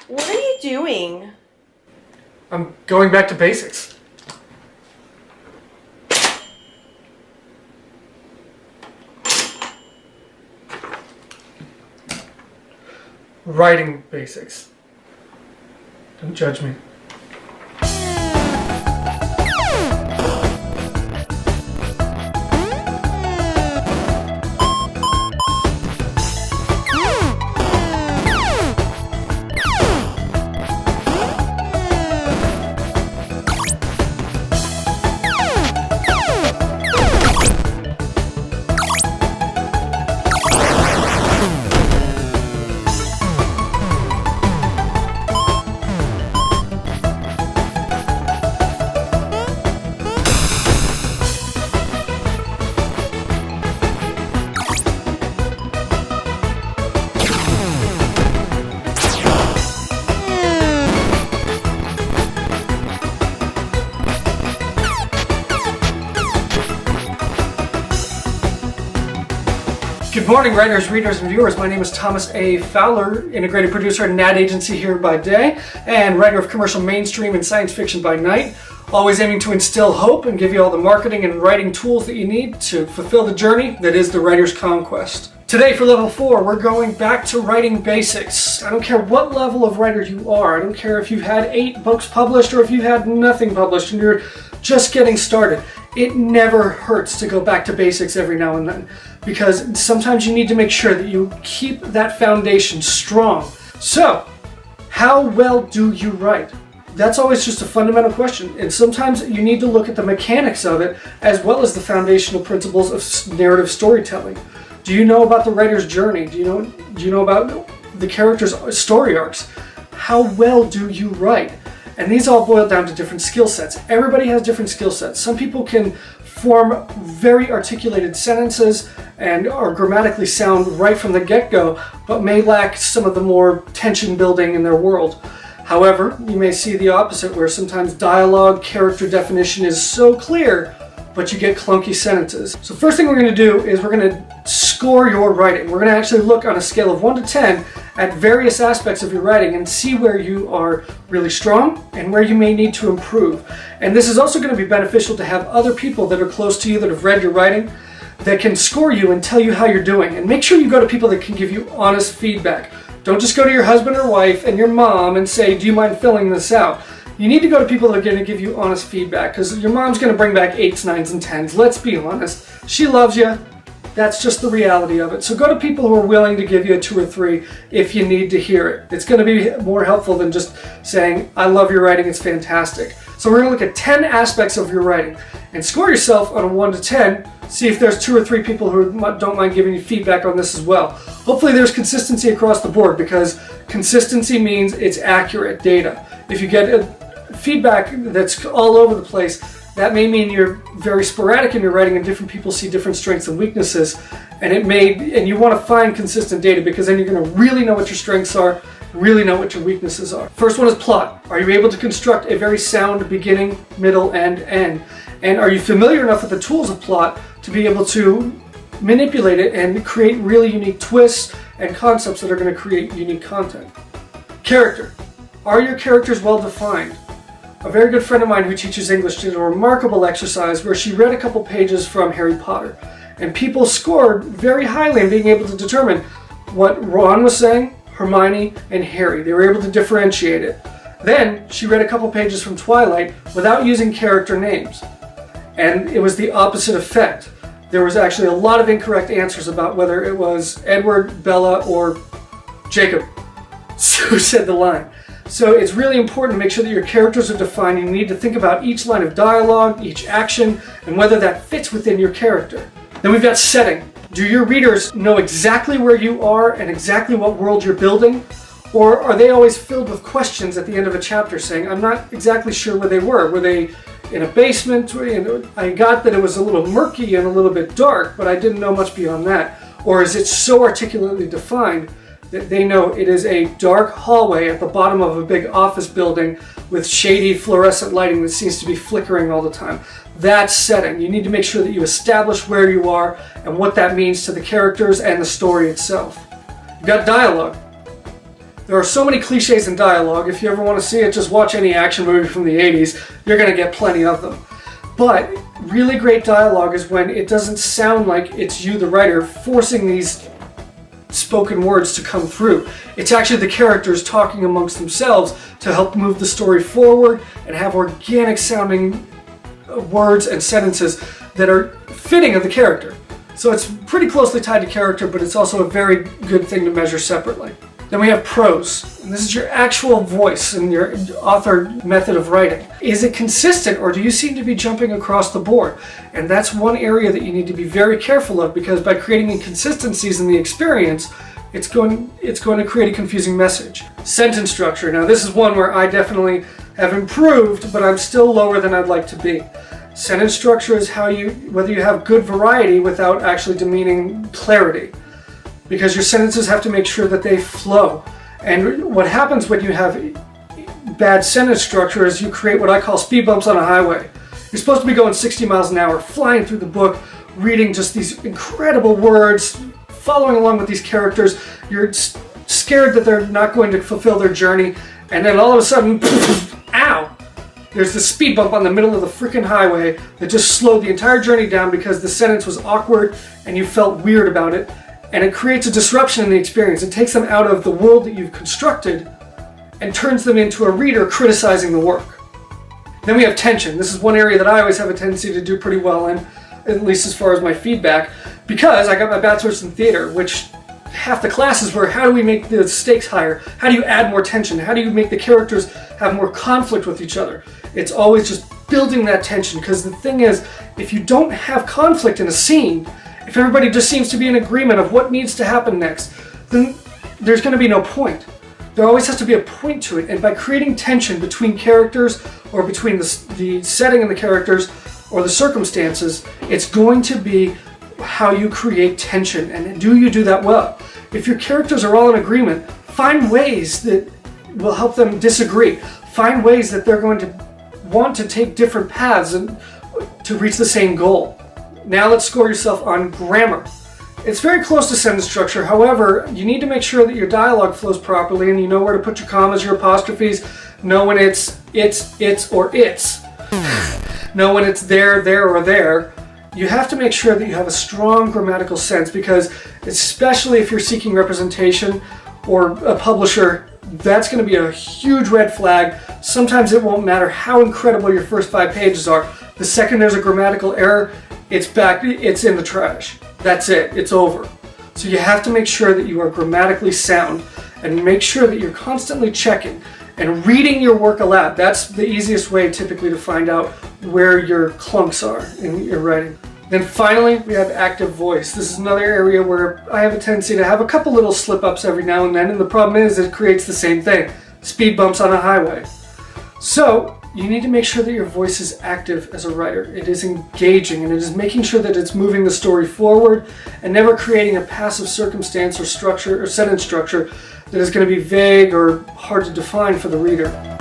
What are you doing? I'm going back to basics. Writing basics. Don't judge me. Good morning, writers, readers, and viewers. My name is Thomas A. Fowler, integrated producer at an ad agency here by day, and writer of commercial mainstream and science fiction by night. Always aiming to instill hope and give you all the marketing and writing tools that you need to fulfill the journey that is the writer's conquest. Today for level 4, we're going back to writing basics. I don't care what level of writer you are. I don't care if you've had 8 books published or if you've had nothing published and you're just getting started. It never hurts to go back to basics every now and then, because sometimes you need to make sure that you keep that foundation strong. So, how well do you write? That's always just a fundamental question, and sometimes you need to look at the mechanics of it as well as the foundational principles of narrative storytelling. Do you know about the writer's journey? Do you know about the character's story arcs? How well do you write? And these all boil down to different skill sets. Everybody has different skill sets. Some people can form very articulated sentences and are grammatically sound right from the get-go, but may lack some of the more tension building in their world. However, you may see the opposite, where sometimes dialogue, character definition is so clear, but you get clunky sentences. So first thing we're going to do is we're going to score your writing. We're going to actually look on a scale of 1 to 10 at various aspects of your writing and see where you are really strong and where you may need to improve. And this is also going to be beneficial to have other people that are close to you that have read your writing that can score you and tell you how you're doing. And make sure you go to people that can give you honest feedback. Don't just go to your husband or wife and your mom and say, do you mind filling this out? You need to go to people that are going to give you honest feedback, because your mom's going to bring back 8s, 9s, and 10s. Let's be honest. She loves you. That's just the reality of it. So go to people who are willing to give you a 2 or 3 if you need to hear it. It's going to be more helpful than just saying, I love your writing, it's fantastic. So we're going to look at 10 aspects of your writing and score yourself on a 1 to 10. See if there's 2 or 3 people who don't mind giving you feedback on this as well. Hopefully there's consistency across the board, because consistency means it's accurate data. If you get feedback that's all over the place, that may mean you're very sporadic in your writing and different people see different strengths and weaknesses, and you want to find consistent data, because then you're going to really know what your strengths are, really know what your weaknesses are. First one is plot. Are you able to construct a very sound beginning, middle, and end? And are you familiar enough with the tools of plot to be able to manipulate it and create really unique twists and concepts that are going to create unique content? Character. Are your characters well defined? A very good friend of mine who teaches English did a remarkable exercise where she read a couple pages from Harry Potter, and people scored very highly in being able to determine what Ron was saying, Hermione, and Harry. They were able to differentiate it. Then she read a couple pages from Twilight without using character names, and it was the opposite effect. There was actually a lot of incorrect answers about whether it was Edward, Bella, or Jacob who said the line. So it's really important to make sure that your characters are defined. You need to think about each line of dialogue, each action, and whether that fits within your character. Then we've got setting. Do your readers know exactly where you are and exactly what world you're building? Or are they always filled with questions at the end of a chapter saying, I'm not exactly sure where they were. Were they in a basement? I got that it was a little murky and a little bit dark, but I didn't know much beyond that. Or is it so articulately defined that they know it is a dark hallway at the bottom of a big office building with shady fluorescent lighting that seems to be flickering all the time? That's setting. You need to make sure that you establish where you are and what that means to the characters and the story itself. You've got dialogue. There are so many cliches in dialogue. If you ever want to see it, just watch any action movie from the 80s. You're going to get plenty of them. But really great dialogue is when it doesn't sound like it's you, the writer, forcing these spoken words to come through. It's actually the characters talking amongst themselves to help move the story forward and have organic sounding words and sentences that are fitting of the character. So it's pretty closely tied to character, but it's also a very good thing to measure separately. Then we have prose, and this is your actual voice and your author method of writing. Is it consistent, or do you seem to be jumping across the board? And that's one area that you need to be very careful of, because by creating inconsistencies in the experience, it's going to create a confusing message. Sentence structure. Now this is one where I definitely have improved, but I'm still lower than I'd like to be. Sentence structure is whether you have good variety without actually demeaning clarity. Because your sentences have to make sure that they flow. And what happens when you have bad sentence structure is you create what I call speed bumps on a highway. You're supposed to be going 60 miles an hour, flying through the book, reading just these incredible words, following along with these characters. You're scared that they're not going to fulfill their journey, and then all of a sudden, ow! There's this speed bump on the middle of the freaking highway that just slowed the entire journey down because the sentence was awkward and you felt weird about it. And it creates a disruption in the experience. It takes them out of the world that you've constructed and turns them into a reader criticizing the work. Then we have tension. This is one area that I always have a tendency to do pretty well in, at least as far as my feedback, because I got my bachelor's in theater, which half the classes were how do we make the stakes higher? How do you add more tension? How do you make the characters have more conflict with each other? It's always just building that tension, because the thing is, if you don't have conflict in a scene, if everybody just seems to be in agreement of what needs to happen next, then there's going to be no point. There always has to be a point to it, and by creating tension between characters or between the setting and the characters or the circumstances, it's going to be how you create tension, and do you do that well? If your characters are all in agreement, find ways that will help them disagree. Find ways that they're going to want to take different paths and to reach the same goal. Now let's score yourself on grammar. It's very close to sentence structure. However, you need to make sure that your dialogue flows properly and you know where to put your commas, your apostrophes, know when it's, or it's. Know when it's there, or there. You have to make sure that you have a strong grammatical sense, because especially if you're seeking representation or a publisher, that's going to be a huge red flag. Sometimes it won't matter how incredible your first 5 pages are. The second there's a grammatical error, it's in the trash. That's it, it's over. So you have to make sure that you are grammatically sound, and make sure that you're constantly checking and reading your work aloud. That's the easiest way typically to find out where your clunks are in your writing. Then finally, we have active voice. This is another area where I have a tendency to have a couple little slip-ups every now and then, and the problem is it creates the same thing. Speed bumps on a highway. So, you need to make sure that your voice is active as a writer. It is engaging, and it is making sure that it's moving the story forward and never creating a passive circumstance or structure or sentence structure that is going to be vague or hard to define for the reader.